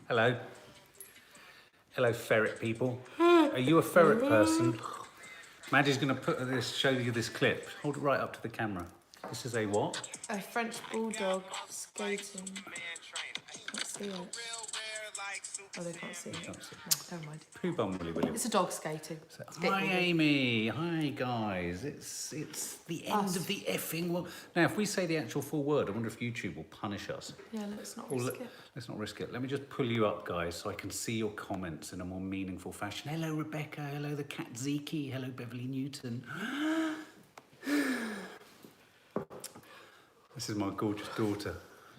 Hello. Hello, ferret people. Are you a ferret person? Maddie's going to show you this clip. Hold it right up to the camera. This is a what? A French bulldog skating. Can't see it. Oh, they can't see it. No, never mind. Pooh Bum Willy Willy. It's a dog skating. Hi, Amy. Hi, guys. It's the end of the effing world. Now, if we say the actual full word, I wonder if YouTube will punish us. Yeah, let's not risk it. Let's not risk it. Let me just pull you up, guys, so I can see your comments in a more meaningful fashion. Hello, Rebecca. Hello, the cat Zeke. Hello, Beverly Newton. This is my gorgeous daughter.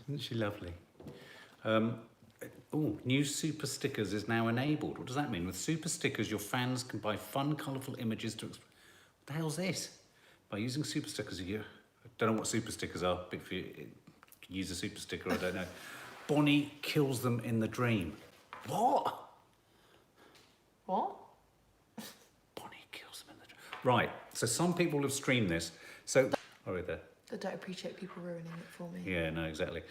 Isn't she lovely? New super stickers is now enabled. What does that mean? With super stickers, your fans can buy fun, colourful images to... What the hell's this? By using super stickers, I don't know what super stickers are, but if you use a super sticker, I don't know. Bonnie kills them in the dream. What? What? Bonnie kills them in the dream. Right, so some people have streamed this. So, there. I don't appreciate people ruining it for me. Yeah, no, exactly.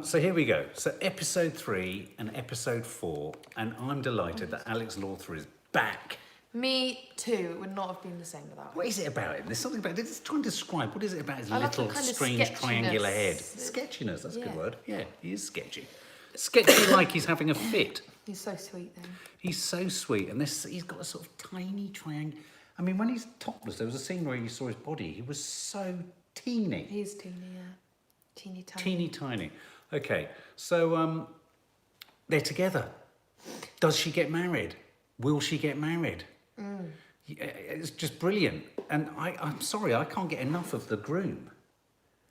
So here we go. So episode 3 and episode 4, and I'm delighted that Alex Lawther is back. Me too. It would not have been the same without him. What is it about him? There's something about it. Let's try and describe. What is it about his I like little, the kind of strange, triangular head? sketchiness. Sketchiness, that's a good Yeah. word. Yeah, he is sketchy. Sketchy like he's having a fit. He's so sweet then. He's so sweet. And he's got a sort of tiny triangle. I mean, when he's topless, there was a scene where you saw his body. He was so teeny. He's teeny, yeah. Teeny tiny. Teeny tiny. Okay, so they're together. Does she get married? Will she get married? Yeah, it's just brilliant. And I'm sorry, I can't get enough of the groom.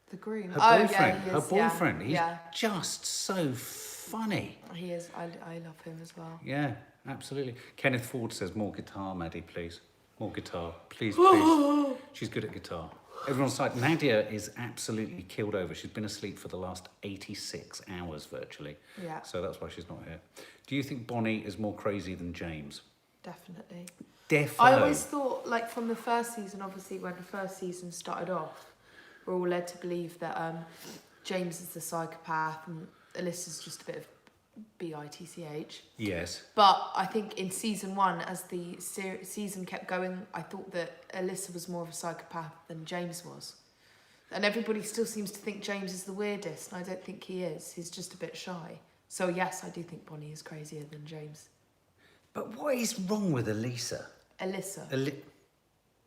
The groom. Her boyfriend. Yeah, he is, Her boyfriend. Yeah. He's just so funny. He is. I love him as well. Yeah, absolutely. Kenneth Ford says, more guitar, Maddie, please. More guitar. Please, please. She's good at guitar. Everyone's like, Nadia is absolutely killed over. She's been asleep for the last 86 hours virtually. Yeah. So that's why she's not here. Do you think Bonnie is more crazy than James? Definitely. Definitely. I always thought, like, from the first season, obviously, when the first season started off, we're all led to believe that James is the psychopath and Alyssa's just a bit of bitch. Yes. But I think in season 1, as the season kept going, I thought that Alyssa was more of a psychopath than James was. And everybody still seems to think James is the weirdest, and I don't think he is. He's just a bit shy. So yes, I do think Bonnie is crazier than James. But what is wrong with Alyssa?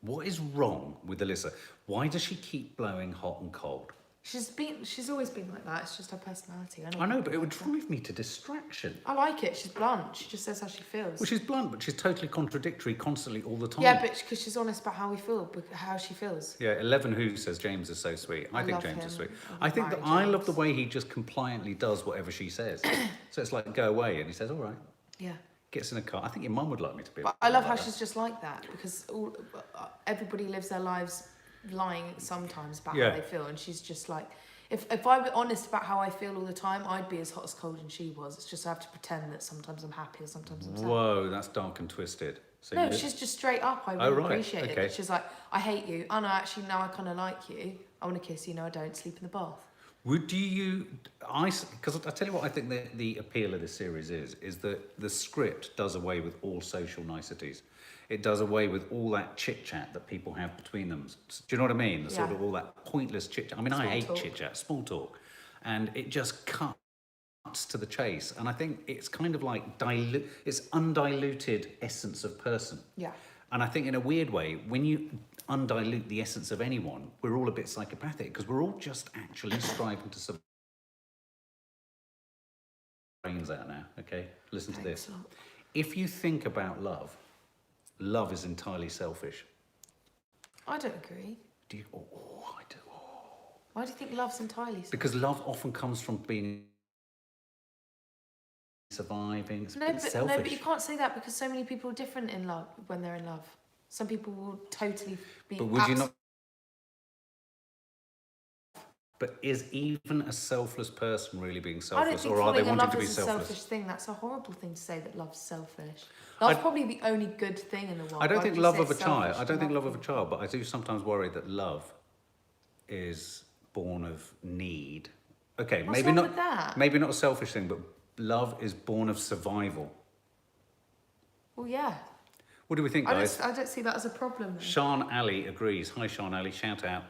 What is wrong with Alyssa? Why does she keep blowing hot and cold? She's always been like that. It's just her personality. I know, but it would drive me to distraction. I like it. She's blunt. She just says how she feels. Well, she's blunt, but she's totally contradictory constantly all the time. Yeah, but because she's honest about how she feels. Yeah, 11 Who says James is so sweet. I think James is sweet. I think that I love the way he just compliantly does whatever she says. So it's like, go away, and he says, all right. Yeah. Gets in a car. I think your mum would like me to be. But I love how she's just like that, because everybody lives their lives lying sometimes about how they feel, and she's just like, if I were honest about how I feel all the time, I'd be as hot as cold as she was. It's just I have to pretend that sometimes I'm happy or sometimes I'm sad. Whoa, that's dark and twisted. So no, she's just straight up. I really appreciate it. Okay. She's like, I hate you. Oh no, actually now I kind of like you. I want to kiss you. No, I don't. Sleep in the bath. Because I tell you what I think the appeal of this series is that the script does away with all social niceties. It does away with all that chit-chat that people have between them. Do you know what I mean? Sort of all that pointless chit-chat. I mean, I hate chit-chat, small talk. And it just cuts to the chase. And I think it's kind of like it's undiluted essence of person. Yeah. And I think in a weird way, when you undilute the essence of anyone, we're all a bit psychopathic because we're all just actually striving to survive. Brains out now, okay? Listen to this. If you think about love is entirely selfish. I don't agree. Do you? Oh, I do. Oh. Why do you think love's entirely selfish? Because love often comes from being surviving. It's selfish. No, but you can't say that because so many people are different in love when they're in love. Some people will totally be. But would you not? But is even a selfless person really being selfless, or are they wanting to be selfless? A selfish thing. That's a horrible thing to say, that love's selfish. Love's probably the only good thing in the world. I don't think love of a child. I don't think love of a child, but I do sometimes worry that love is born of need. Okay, maybe not. Maybe not a selfish thing, but love is born of survival. Well, yeah. What do we think, guys? I don't see that as a problem. Though. Sean Ali agrees. Hi, Sean Ali. Shout out.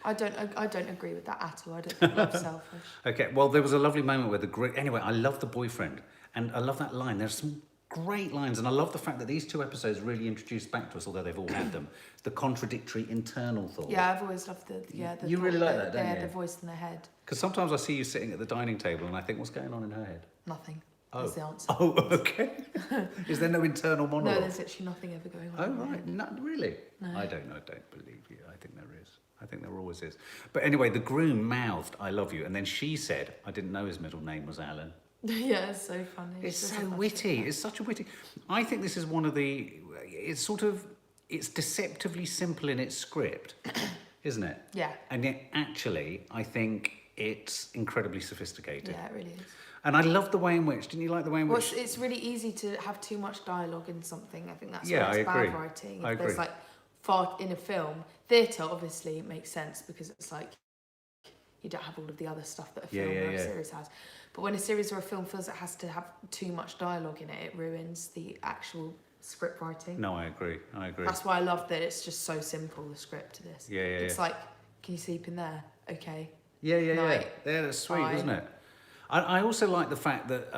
I don't agree with that at all. I don't think love's selfish. Okay, well, there was a lovely moment where anyway, I love the boyfriend, and I love that line. There's some great lines, and I love the fact that these 2 episodes really introduced back to us, although they've all had them, the contradictory internal thought. Yeah, I've always loved the you really like that, don't you? The voice in their head. Because sometimes I see you sitting at the dining table, and I think, what's going on in her head? Nothing. Oh. That's the answer. Oh, okay. Is there no internal monologue? No, there's literally nothing ever going on. Oh, right. No, really? No. I don't know. Don't believe you. I think there is. I think there always is. But anyway, the groom mouthed, I love you. And then she said, I didn't know his middle name was Alan. Yeah, it's so funny. It's so witty. It's such a witty... I think this is one of the... It's deceptively simple in its script, isn't it? Yeah. And yet, actually, I think it's incredibly sophisticated. Yeah, it really is. And I love the way in which... Didn't you like the way in which... Well, it's really easy to have too much dialogue in something. I think that's Yeah, why it's I agree. bad writing. I If there's agree. like far in a film, theatre obviously makes sense because it's like you don't have all of the other stuff that a film or a series has. But when a series or a film feels it has to have too much dialogue in it, it ruins the actual script writing. No, I agree. I agree. That's why I love that it's just so simple, the script to this. Yeah, It's like, can you sleep in there? Okay. Yeah. Night. Yeah, that's sweet, Bye. isn't it? I also like the fact that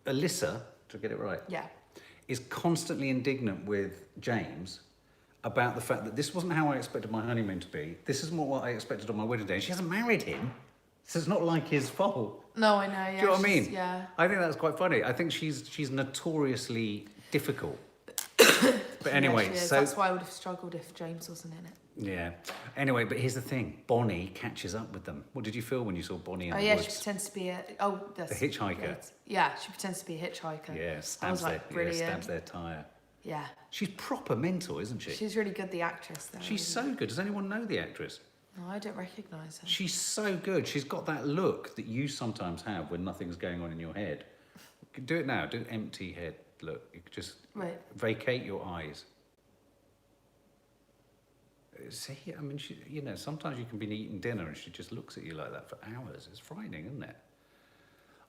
Alyssa, to get it right, Yeah. is constantly indignant with James about the fact that this wasn't how I expected my honeymoon to be. This isn't what I expected on my wedding day. And she hasn't married him, so it's not like his fault. No, I know. Yeah. Do you know what I mean? Yeah. I think that's quite funny. I think she's notoriously difficult. But anyway, Yeah, she is. so That's why I would have struggled if James wasn't in it. yeah. Anyway, but here's the thing: Bonnie catches up with them. What did you feel when you saw Bonnie in the Yeah, woods? she pretends to be The hitchhiker. Yeah, she pretends to be a hitchhiker. Yeah, stabs their tyre. Yeah. She's proper mental, isn't she? She's really good, the actress, though. She's so good. Does anyone know the actress? No, I don't recognise her. She's so good. She's got that look that you sometimes have when nothing's going on in your head. Do it now. Do empty head look. You could just vacate your eyes. See, I mean, sometimes you can be eating dinner and she just looks at you like that for hours. It's frightening, isn't it?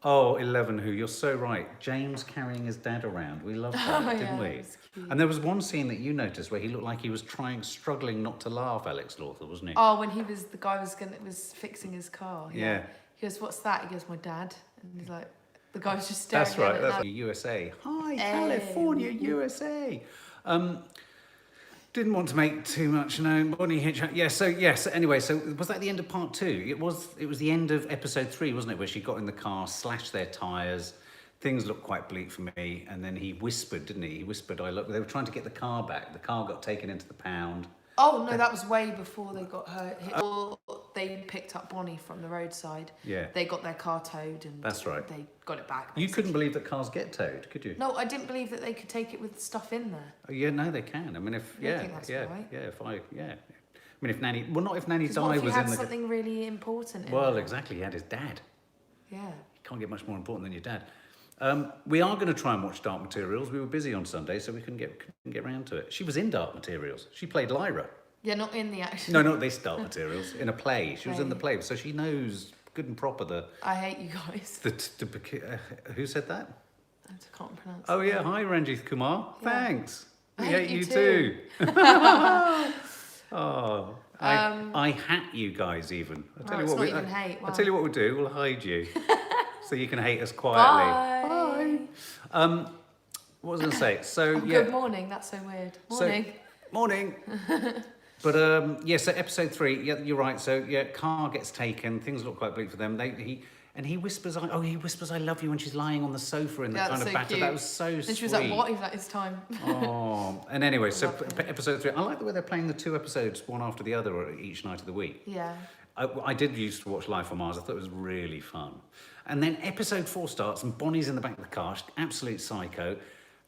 Oh, 11 who, you're so right. James carrying his dad around. We loved that, didn't we? It was cute. And there was one scene that you noticed where he looked like he was struggling not to laugh, Alex Lawther, wasn't he? Oh, when the guy was fixing his car. Yeah. He goes, "What's that?" He goes, "My dad." And he's like, the guy was just staring That's right. at That's it. USA. Hi, Hey. California, USA. Didn't want to make too much known. Bonnie Hitchcock. Yeah. So anyway, so was that the end of part 2? It was the end of episode 3, wasn't it? Where she got in the car, slashed their tyres. Things looked quite bleak for me. And then he whispered, didn't he? He whispered, "I look." They were trying to get the car back. The car got taken into the pound. Oh no, that was way before they got her. They picked up Bonnie from the roadside. Yeah. They got their car towed, and That's right. They got it back. You couldn't believe that cars get towed, could you? No, I didn't believe that they could take it with stuff in there. Oh, yeah, no, they can. I mean, if I don't think that's right. I mean, if Nanny, well, not if Nanny 'Cause Di what if was you had in the. something really important in Well, there? exactly. He had his dad. Yeah. You can't get much more important than your dad. We are going to try and watch Dark Materials. We were busy on Sunday, so we couldn't get round to it. She was in Dark Materials. She played Lyra. Yeah, not in the action. No, not this Dark Materials. In a play. She was in the play, so she knows good and proper I hate you guys. who said that? I can't pronounce. Oh yeah, hi Ranjith Kumar. Yeah. Thanks. We I hate hate you too. Oh, I hat you guys even. I tell Right, you what, it's not even hate. I'll Wow. tell you what we'll do. We'll hide you, so you can hate us quietly. Bye. What was I going to say? So Oh, yeah. Good morning. That's so weird. So- Morning. Morning. But so episode 3. Yeah, you're right. So yeah, car gets taken. Things look quite bleak for them. He whispers. He whispers, "I love you" when she's lying on the sofa in the Yeah, kind that's of so batter. cute. That was so sweet. And she was like, "What? He's like, it's time." Oh, and anyway, so Love it. episode 3. I like the way they're playing the 2 episodes one after the other each night of the week. Yeah. I did used to watch Life on Mars. I thought it was really fun. And then episode 4 starts, and Bonnie's in the back of the car, she's absolute psycho,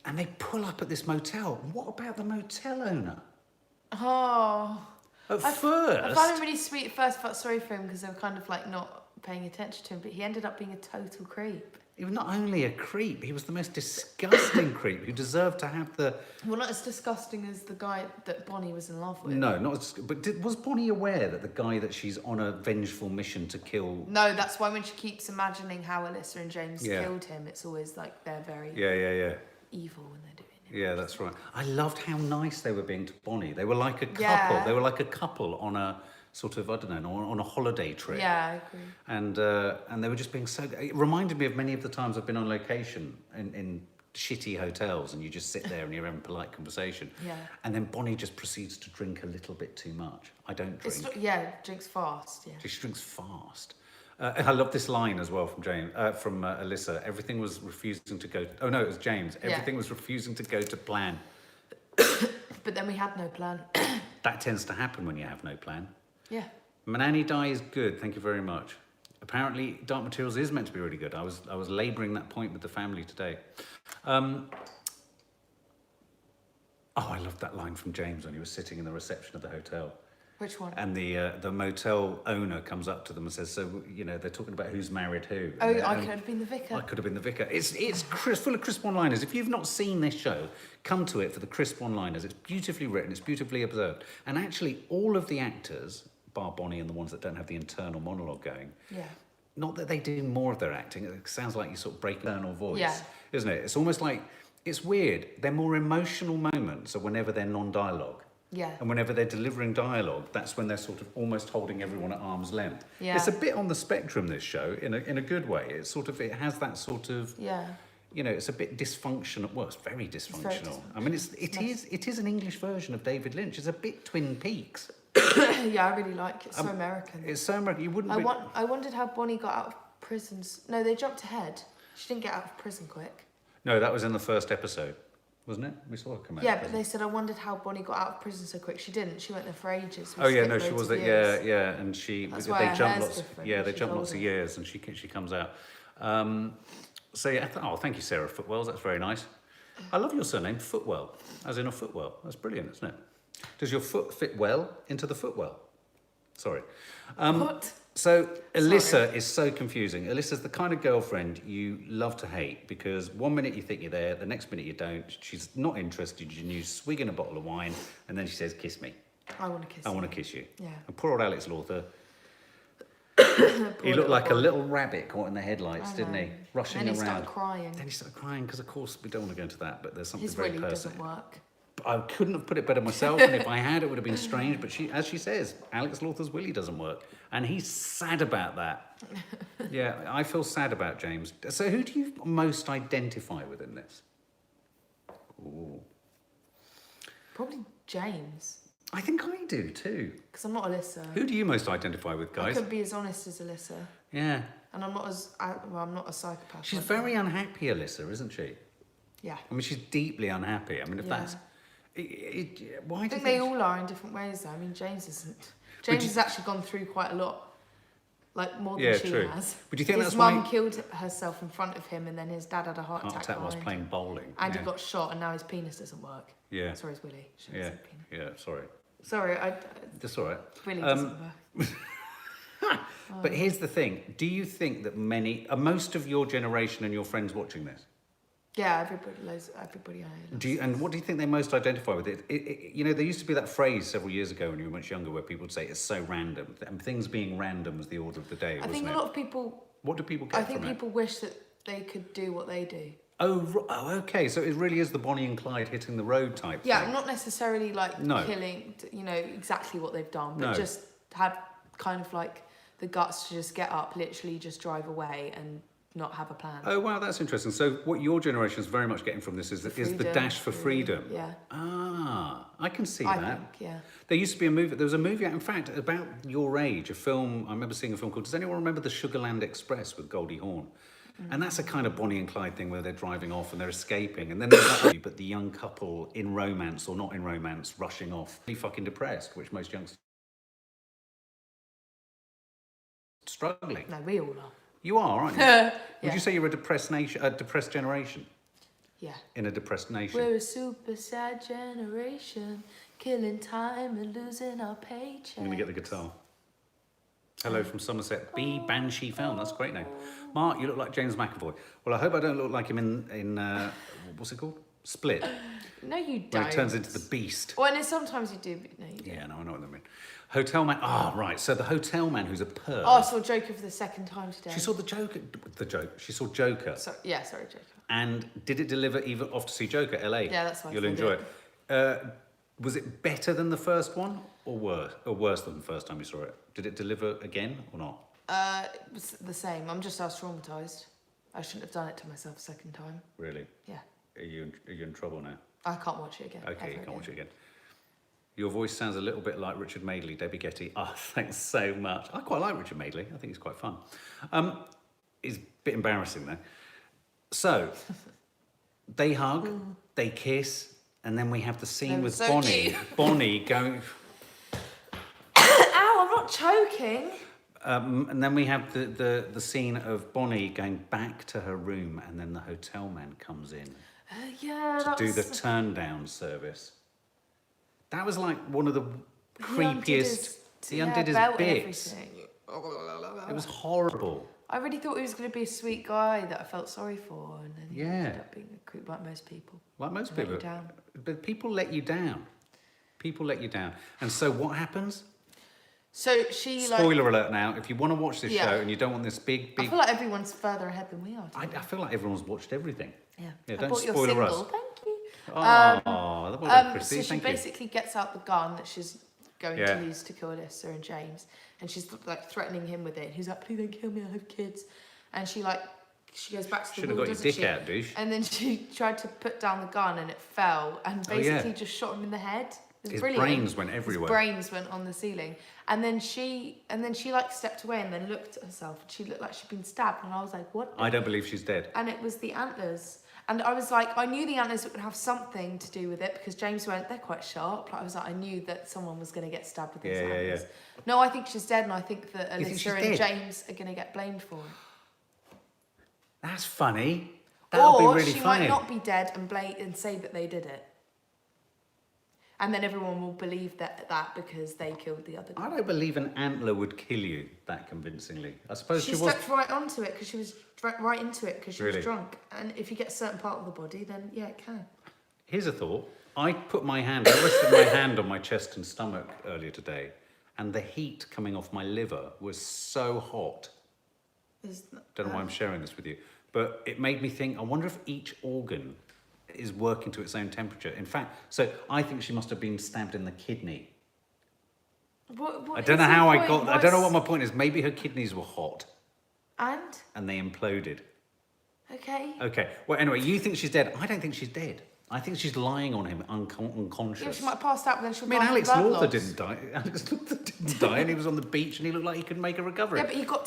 and they pull up at this motel. What about the motel owner? Oh. At I first, found him really sweet at first. Felt sorry for him because they were kind of like not paying attention to him, but he ended up being a total creep. He was not only a creep, he was the most disgusting creep who deserved to have the... Well, not as disgusting as the guy that Bonnie was in love with. No, not as... But was Bonnie aware that the guy that she's on a vengeful mission to kill... No, that's why when she keeps imagining how Alyssa and James killed him, it's always like they're very evil when they're doing it. Yeah, that's right. I loved how nice they were being to Bonnie. They were like a couple. Yeah. They were like a couple on a sort of, I don't know, on a holiday trip. Yeah, I agree. And they were just being so... It reminded me of many of the times I've been on location in shitty hotels and you just sit there and you're having polite conversation. Yeah. And then Bonnie just proceeds to drink a little bit too much. I don't drink. Drinks fast, yeah. She drinks fast. I love this line as well from Alyssa. Everything was refusing to go... Oh, no, it was James. Everything was refusing to go to plan. But then we had no plan. That tends to happen when you have no plan. Yeah. Manani Dye is good, thank you very much. Apparently, Dark Materials is meant to be really good. I was labouring that point with the family today. Oh, I loved that line from James when he was sitting in the reception of the hotel. Which one? And the motel owner comes up to them and says, so, you know, they're talking about who's married who. Oh, I could have been the vicar. I could have been the vicar. It's full of crisp one-liners. If you've not seen this show, come to it for the crisp one-liners. It's beautifully written, it's beautifully observed. And actually, all of the actors, bar Bonnie and the ones that don't have the internal monologue going, not that they do more of their acting, it sounds like you sort of break internal voice, isn't it? It's almost like, it's weird. Their more emotional moments are whenever they're non-dialogue. Yeah. And whenever they're delivering dialogue, that's when they're sort of almost holding everyone at arm's length. Yeah. It's a bit on the spectrum, this show, in a good way. It's sort of, it has that sort of, you know, it's a bit dysfunctional. Well, it's very dysfunctional. I mean, it is an English version of David Lynch. It's a bit Twin Peaks. Yeah, I really like it. It's so American. It's so American. You wouldn't. I wondered how Bonnie got out of prison. No, they jumped ahead. She didn't get out of prison quick. No, that was in the first episode, wasn't it? We saw her come out. Yeah, but they said I wondered how Bonnie got out of prison so quick. She didn't. She went there for ages. Oh yeah, no, she was there. Yeah, and That's why her jumped hair's lots. different. Yeah, they She's jumped lots of older. years, and she comes out. So yeah, thank you, Sarah Footwells. That's very nice. I love your surname, Footwell, as in a footwell. That's brilliant, isn't it? Does your foot fit well into the footwell? Sorry. What? So Alyssa is so confusing. Alyssa's the kind of girlfriend you love to hate because one minute you think you're there, the next minute you don't. She's not interested in you, swigging a bottle of wine, and then she says, "Kiss me." I want to kiss. I want to kiss you. Yeah. And poor old Alex Lawther. He looked like a little rabbit caught in the headlights, didn't he? Rushing and then around. he started crying. Then he started crying because, of course, we don't want to go into that, but there's something His very willy personal. doesn't work. I couldn't have put it better myself, and if I had, it would have been strange. But as she says, Alex Lawther's willy doesn't work, and he's sad about that. Yeah, I feel sad about James. So, who do you most identify with in this? Ooh. Probably James. I think I do too. Because I'm not Alyssa. Who do you most identify with, I guys? could be as honest as Alyssa. Yeah. And I'm not I'm not a psychopath. She's like very unhappy, Alyssa, isn't she? Yeah. I mean, she's deeply unhappy. I mean, if Yeah. that's... why I do you think think... they all are in different ways, though. I mean, James isn't. James has actually gone through quite a lot, like more than she true. has. But do you think his that's mum why... killed herself in front of him, and then his dad had a heart Heart attack attack whilst behind. playing bowling. And he got shot, and now his penis doesn't work. Yeah. Sorry, his willy. Shouldn't Yeah. have said penis. Yeah, sorry. Sorry, That's all right. willy doesn't work. But here's the thing. Do you think that are most of your generation and your friends watching this? Yeah, everybody I know. And what do you think they most identify with? You know, there used to be that phrase several years ago when you were much younger where people would say it's so random. And things being random was the order of the day, I wasn't think it? a lot of people... What do people get I think from it? people wish that they could do what they do. Oh, okay. So it really is the Bonnie and Clyde hitting the road type Yeah, thing. not necessarily like No. killing, you know, exactly what they've done, but No. just had kind of like the guts to just get up, literally just drive away and not have a plan. Oh, wow, that's interesting. So what your generation is very much getting from this is the dash for freedom. Yeah. Ah, I can see I that. think, yeah. There used to be there was a movie, in fact, about your age, a film, I remember seeing a film called, does anyone remember The Sugarland Express with Goldie Hawn? And that's a kind of Bonnie and Clyde thing where they're driving off and they're escaping. And then there's that, but the young couple in romance or not in romance rushing off, really fucking depressed, which most youngsters struggling. No, we all are. You are, aren't you? Yeah. Would you say you're a depressed generation? Yeah. In a depressed nation? We're a super sad generation, killing time and losing our paycheck. I'm going to get the guitar. Hello from Somerset. B Banshee Film. That's a great name. Mark, you look like James McAvoy. Well, I hope I don't look like him in what's it called? Split. No, you don't. Where he turns into the beast. Well, and sometimes you do, but no, you don't. Yeah, no, I know what I mean. Hotel man. Ah, right. So the hotel man who's a perv. Oh, I saw Joker for the second time today. She saw the Joker. She saw Joker. Sorry, Joker. And did it deliver even off to see Joker, LA? Yeah, that's why You'll enjoy it. Was it better than the first one or worse? Or worse than the first time you saw it? Did it deliver again or not? It was the same. I'm just as traumatised. I shouldn't have done it to myself a second time. Really? Yeah. Are you in trouble now? I can't watch it again. Okay, you can't watch it again. Your voice sounds a little bit like Richard Madeley, Debbie Getty. Oh, thanks so much. I quite like Richard Madeley. I think he's quite fun. It's a bit embarrassing though. So, they hug, they kiss, and then we have the scene with so Bonnie. cute. Bonnie going... Ow, I'm not choking. And then we have the scene of Bonnie going back to her room, and then the hotel man comes in to do the turn down service. That was like one of the creepiest. He undid his bits. It was horrible. I really thought he was going to be a sweet guy that I felt sorry for, and then he ended up being a creep like most people. Like most Let people. you down. But people let you down. People let you down. And so what happens? So she Spoiler alert now. If you want to watch this Yeah. show and you don't want this big... I feel like everyone's further ahead than we are. I feel like everyone's watched everything. Yeah. Yeah, I don't bought your spoiler single. us. Thank you. Oh, well, Chrissy, So she thank you. basically gets out the gun that she's going Yeah. to use to kill Alyssa and James, and she's like threatening him with it. He's like, "Please don't kill me. I have kids." And she goes back to the Should have wall, got your doesn't dick she? out, douche. And then she tried to put down the gun, and it fell, and basically just shot him in the head. It was His brilliant. brains went everywhere. His brains went on the ceiling, and then she like stepped away and then looked at herself, and she looked like she'd been stabbed, and I was like, "What?" I don't believe she's dead. And it was the antlers. And I was like, I knew the antlers would have something to do with it because James went, they're quite sharp. Like, I was like, I knew that someone was going to get stabbed with these antlers. Yeah. No, I think she's dead, and I think that You think she's Alyssa and dead? James are going to get blamed for it. That's funny. That would be Or really she funny. might not be dead and say that they did it. And then everyone will believe that because they killed the other guy. I don't believe an antler would kill you that convincingly. I suppose She she was... stepped right onto it because she was right into it because she Really? was drunk. And if you get a certain part of the body, then yeah, it can. Here's a thought. I rested my hand on my chest and stomach earlier today, and the heat coming off my liver was so hot. Don't know why I'm sharing this with you, but it made me think, I wonder if each organ is working to its own temperature. In fact, so I think she must have been stabbed in the kidney. What I don't know how I got... I don't know what my point is. Maybe her kidneys were hot And they imploded. okay. Okay. Well, anyway, you think she's dead. I don't think she's dead. I think she's lying on him unconscious. Yeah, she might have passed out, but then she'll I mean, die Alex from blood Lawther loss. didn't die. Alex Lawther didn't die, and he was on the beach, and he looked like he could make a recovery. Yeah, but he got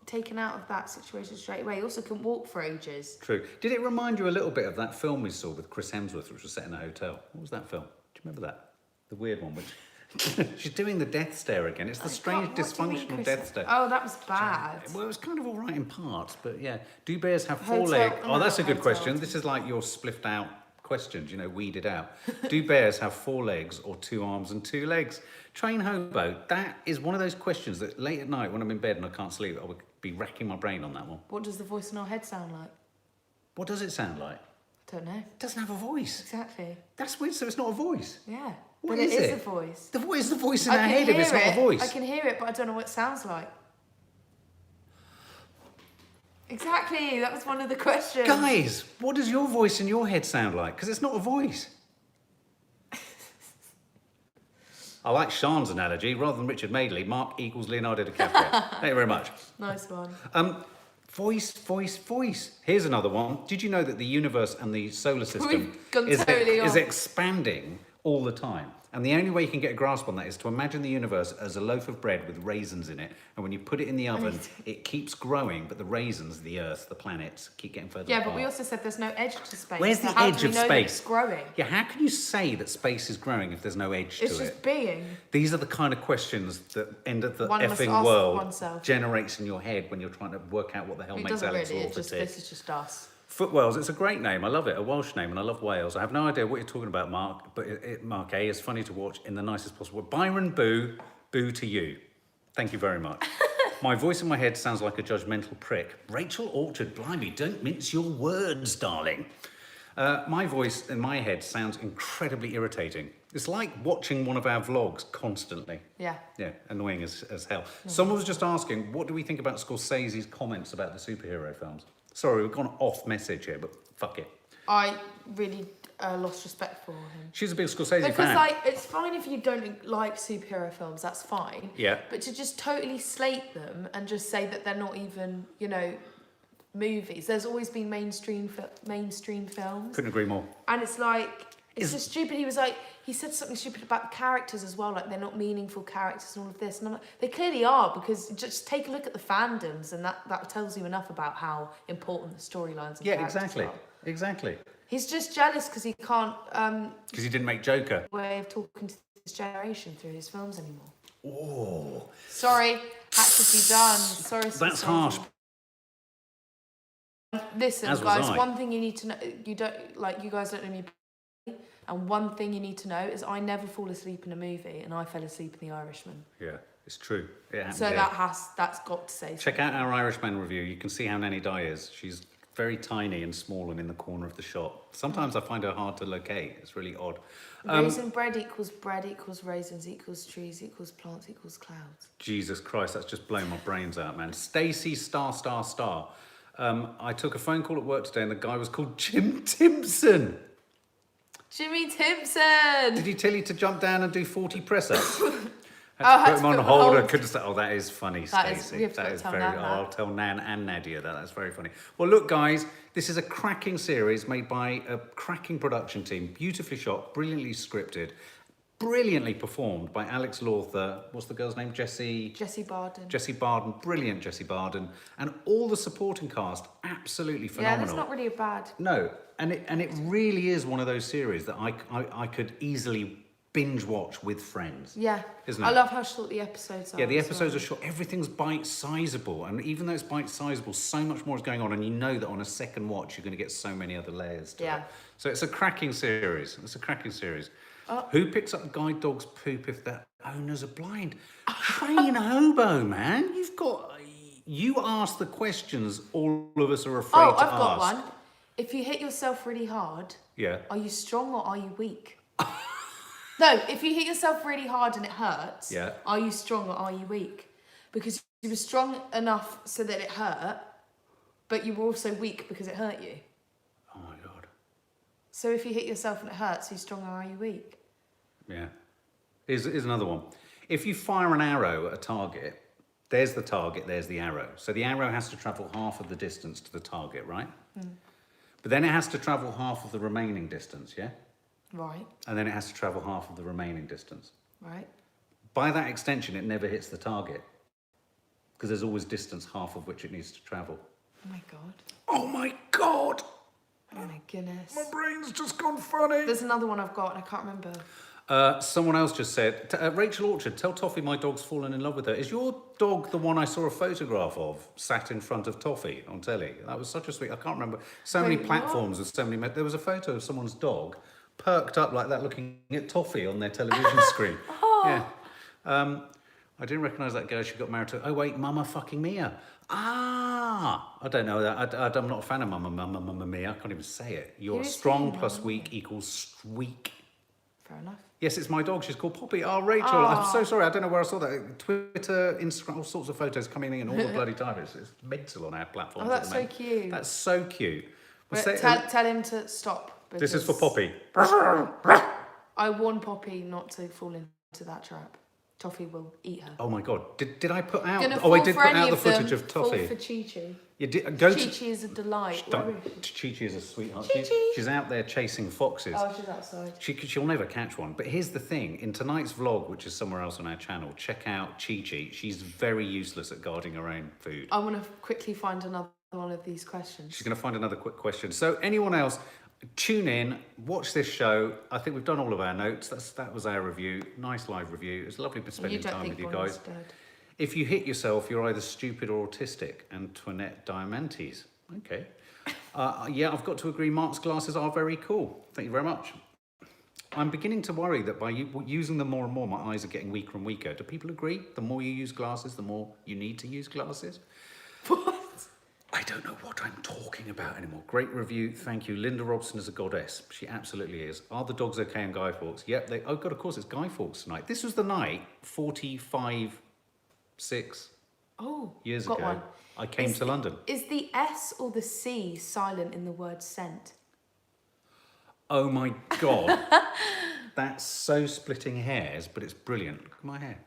taken out of that situation straight away. He also couldn't walk for ages. True. Did it remind you a little bit of that film we saw with Chris Hemsworth, which was set in a hotel? What was that film? Do you remember that? The weird one, which she's doing the death stare again. It's the strange dysfunctional death stare. Oh, that was bad. Well, it was kind of all right in parts, but yeah. Do bears have Hotel- four legs? no, Oh, that's a good hotel. question. This is like your spliffed out questions, weeded out. Do bears have 4 legs or 2 arms and 2 legs? Train hobo, that is one of those questions that late at night when I'm in bed and I can't sleep, I would be racking my brain on that one. What does the voice in our head sound like? What does it sound like? I don't know. It doesn't have a voice. Exactly. That's weird, so it's not a voice. Yeah. What but is it is it? a voice. What is the voice in I our can head if it's hear not a it. voice? I can hear it, but I don't know what it sounds like. Exactly, that was one of the questions. Guys, what does your voice in your head sound like? Because it's not a voice. I like Sean's analogy. Rather than Richard Madeley, Mark equals Leonardo DiCaprio. Thank you very much. Nice one. Voice. Here's another one. Did you know that the universe and the solar system We've gone is totally off. expanding all the time? And the only way you can get a grasp on that is to imagine the universe as a loaf of bread with raisins in it. And when you put it in the oven, it keeps growing, but the raisins, the Earth, the planets, keep getting further Yeah, apart. but we also said there's no edge to space. Where's so the how edge do we of know that space? it's growing. Yeah, how can you say that space is growing if there's no edge It's to just it? being. These are the kind of questions that end of the One must effing ask world oneself. generates in your head when you're trying to work out what the hell It makes doesn't Alex really. Lawther tick. This is just us. Footwells, it's a great name. I love it. A Welsh name, and I love Wales. I have no idea what you're talking about, Mark, but Mark A, is funny to watch in the nicest possible way. Byron Boo, boo to you. Thank you very much. My voice in my head sounds like a judgmental prick. Rachel Orchard, blimey, don't mince your words, darling. My voice in my head sounds incredibly irritating. It's like watching one of our vlogs constantly. Yeah. Yeah, annoying as hell. Someone was just asking, what do we think about Scorsese's comments about the superhero films? Sorry, we've gone off message here, but fuck it. I really lost respect for him. She's a big Scorsese fan. Because, like, it's fine if you don't like superhero films, that's fine. Yeah. But to just totally slate them and just say that they're not even, you know, movies. There's always been mainstream films. Couldn't agree more. And it's like, it's just stupid. He was like, he said something stupid about the characters as well, like they're not meaningful characters and all of this. And I'm like, they clearly are, because just take a look at the fandoms and that tells you enough about how important the storylines and characters are. Exactly. He's just jealous because he can't... Because he didn't make Joker. ...way of talking to this generation through his films anymore. Oh. Sorry, had to be done. Sorry. That's harsh. Listen, As guys, was I. one thing you need to know, you guys don't know me, and one thing you need to know is I never fall asleep in a movie, and I fell asleep in The Irishman. Yeah, it's true. It happened So here. that's got to say. Check out our Irishman review. You can see how Nanny Di is. She's very tiny and small and in the corner of the shot. Sometimes I find her hard to locate. It's really odd. Raisin bread equals raisins equals trees equals plants equals clouds. Jesus Christ, that's just blown my brains out, man. Stacey star. I took a phone call at work today and the guy was called Jim Timpson. Jimmy Timpson! Did he tell you to jump down and do 40 press-ups? Had Put him on hold. I couldn't say, oh, that is funny, Stacey. That is very... I'll tell Nan and Nadia that. That's very funny. Well, look, guys, this is a cracking series made by a cracking production team. Beautifully shot, brilliantly scripted, brilliantly performed by Alex Lawther. What's the girl's name? Jessie Barden. Jessie Barden. Brilliant Jessie Barden. And all the supporting cast, absolutely phenomenal. Yeah, that's not really a bad... No, and it really is one of those series that I could easily binge watch with friends. Yeah. Isn't it? I love how short the episodes are. Yeah, the episodes are short. Everything's bite-sizable. And even though it's bite-sizable, so much more is going on. And you know that on a second watch, you're going to get so many other layers to it. So it's a cracking series. Who picks up guide dog's poop if their owners are blind? Train hobo, man. You ask the questions all of us are afraid to ask. Oh, I've got one. If you hit yourself really hard, are you strong or are you weak? No, if you hit yourself really hard and it hurts, are you strong or are you weak? Because you were strong enough so that it hurt, but you were also weak because it hurt you. Oh my God. So if you hit yourself and it hurts, are you strong or are you weak? Yeah. Here's another one. If you fire an arrow at a target, there's the target, there's the arrow. So the arrow has to travel half of the distance to the target, right? But then it has to travel half of the remaining distance, yeah? Right. And then it has to travel half of the remaining distance. Right. By that extension, it never hits the target. Because there's always distance half of which it needs to travel. Oh my God. Oh my God! Oh my goodness. My brain's just gone funny. There's another one I've got and I can't remember. Someone else just said, Rachel Orchard, tell Toffee my dog's fallen in love with her. Is your dog the one I saw a photograph of sat in front of Toffee on telly? That was such a sweet, I can't remember. So many platforms with so many, there was a photo of someone's dog perked up like that looking at Toffee on their television screen. Yeah. I didn't recognise that girl she got married to. Oh wait, Mamma fucking Mia. Ah, I don't know that. I'm not a fan of Mamma Mia. I can't even say it. You're strong plus weak equals squeak. Fair enough. Yes, it's my dog. She's called Poppy. Oh, Rachel, I'm so sorry. I don't know where I saw that. Twitter, Instagram, all sorts of photos coming in all the bloody time. It's mental on our platforms. Oh, that's so cute. That's so cute. Tell him to stop. This is for Poppy. I warned Poppy not to fall into that trap. Toffee will eat her. Oh my God! Did I put out? Oh, I did put out the footage of Toffee. For Chi-Chi. You did, Chi-Chi is a delight. Chi-Chi is a sweetheart. Chi-Chi. She's out there chasing foxes. Oh, she's outside. She'll never catch one. But here's the thing. In tonight's vlog, which is somewhere else on our channel, check out Chi-Chi. She's very useless at guarding her own food. I want to quickly find another one of these questions. She's going to find another quick question. So anyone else, tune in, watch this show. I think we've done all of our notes. That was our review. Nice live review. It was lovely spending time with you guys. If you hit yourself, you're either stupid or autistic. Antoinette Diamantes. Okay. Yeah, I've got to agree. Mark's glasses are very cool. Thank you very much. I'm beginning to worry that by using them more and more, my eyes are getting weaker and weaker. Do people agree? The more you use glasses, the more you need to use glasses? What? I don't know what I'm talking about anymore. Great review, thank you. Linda Robson is a goddess. She absolutely is. Are the dogs okay in Guy Fawkes? Yep, oh God, of course, it's Guy Fawkes tonight. This was the night 6 years got ago. one. I came to London. Is the S or the C silent in the word scent? Oh my God. That's so splitting hairs, but it's brilliant. Look at my hair.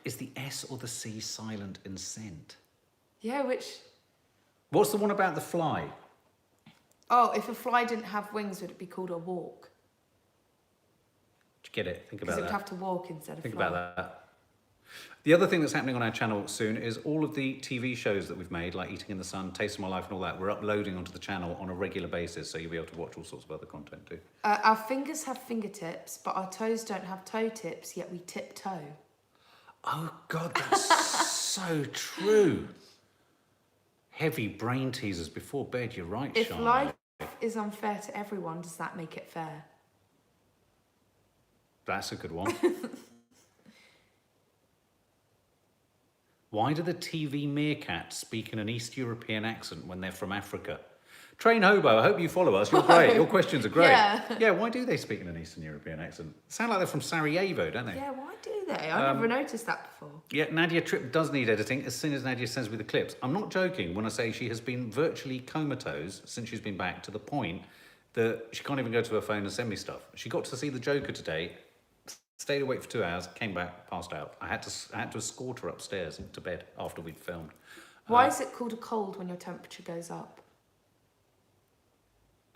Is the S or the C silent in scent? Yeah, which... What's the one about the fly? Oh, if a fly didn't have wings, would it be called a walk? Did you get it? Think about Because it that. would have to walk instead of Think fly. about that. The other thing that's happening on our channel soon is all of the TV shows that we've made, like Eating in the Sun, Taste of My Life and all that, we're uploading onto the channel on a regular basis, so you'll be able to watch all sorts of other content too. Our fingers have fingertips, but our toes don't have toe tips, yet we tiptoe. Oh God, that's so true. Heavy brain teasers before bed, you're right, If Charlie. life is unfair to everyone, does that make it fair? That's a good one. Why do the TV meerkats speak in an East European accent when they're from Africa? Train Hobo, I hope you follow us. You're great. Your questions are great. Yeah. Why do they speak in an Eastern European accent? Sound like they're from Sarajevo, don't they? Yeah, why do they? I never noticed that before. Yeah, Nadia Tripp does need editing as soon as Nadia sends me the clips. I'm not joking when I say she has been virtually comatose since she's been back, to the point that she can't even go to her phone and send me stuff. She got to see the Joker today, stayed awake for 2 hours, came back, passed out. I had to escort her upstairs to bed after we'd filmed. Why is it called a cold when your temperature goes up?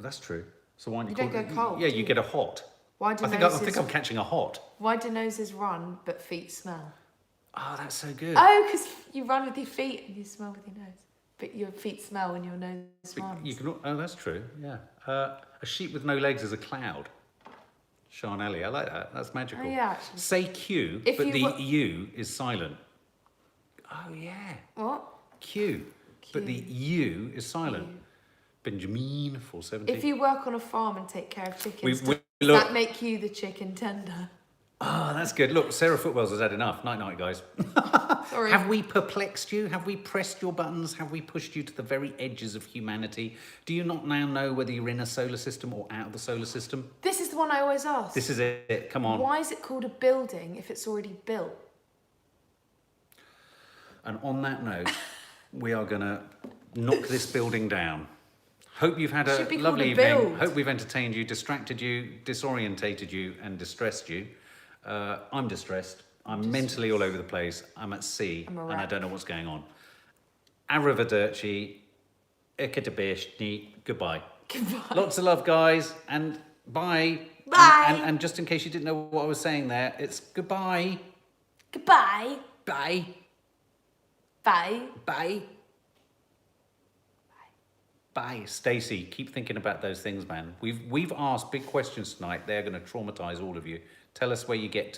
That's true. So why don't You call don't it? go cold, Yeah, do you you? get a hot. Why do I think I'm catching a hot. Why do noses run but feet smell? Oh, that's so good. Oh, because you run with your feet and you smell with your nose. But your feet smell when your nose runs. You can. Oh, that's true. Yeah. A sheep with no legs is a cloud. Sean Ellie, I like that. That's magical. Oh, yeah, actually. Say Q, If but you the were- U is silent. Oh yeah. What? Q, but the Q. U is silent. Q. Benjamin 470. If you work on a farm and take care of chickens, We does look. that make you the chicken tender? Oh, that's good. Look, Sarah Footwells has had enough. Night night, guys. Sorry. Have we perplexed you? Have we pressed your buttons? Have we pushed you to the very edges of humanity? Do you not now know whether you're in a solar system or out of the solar system? This is the one I always ask. This is it. Come on. Why is it called a building if it's already built? And on that note, we are going to knock this building down. Hope you've had a Should be called lovely a evening. build. Hope we've entertained you, distracted you, disorientated you, and distressed you. I'm distressed. I'm mentally all over the place. I'm at sea, I'm a and I wreck. don't know what's going on. Arrivederci, ekadabishni, goodbye. Goodbye. Lots of love, guys, and bye. Bye. And just in case you didn't know what I was saying there, it's goodbye. Goodbye. Bye. Bye. Bye. Bye. Stacey, keep thinking about those things, man. We've asked big questions tonight. They're going to traumatise all of you. Tell us where you get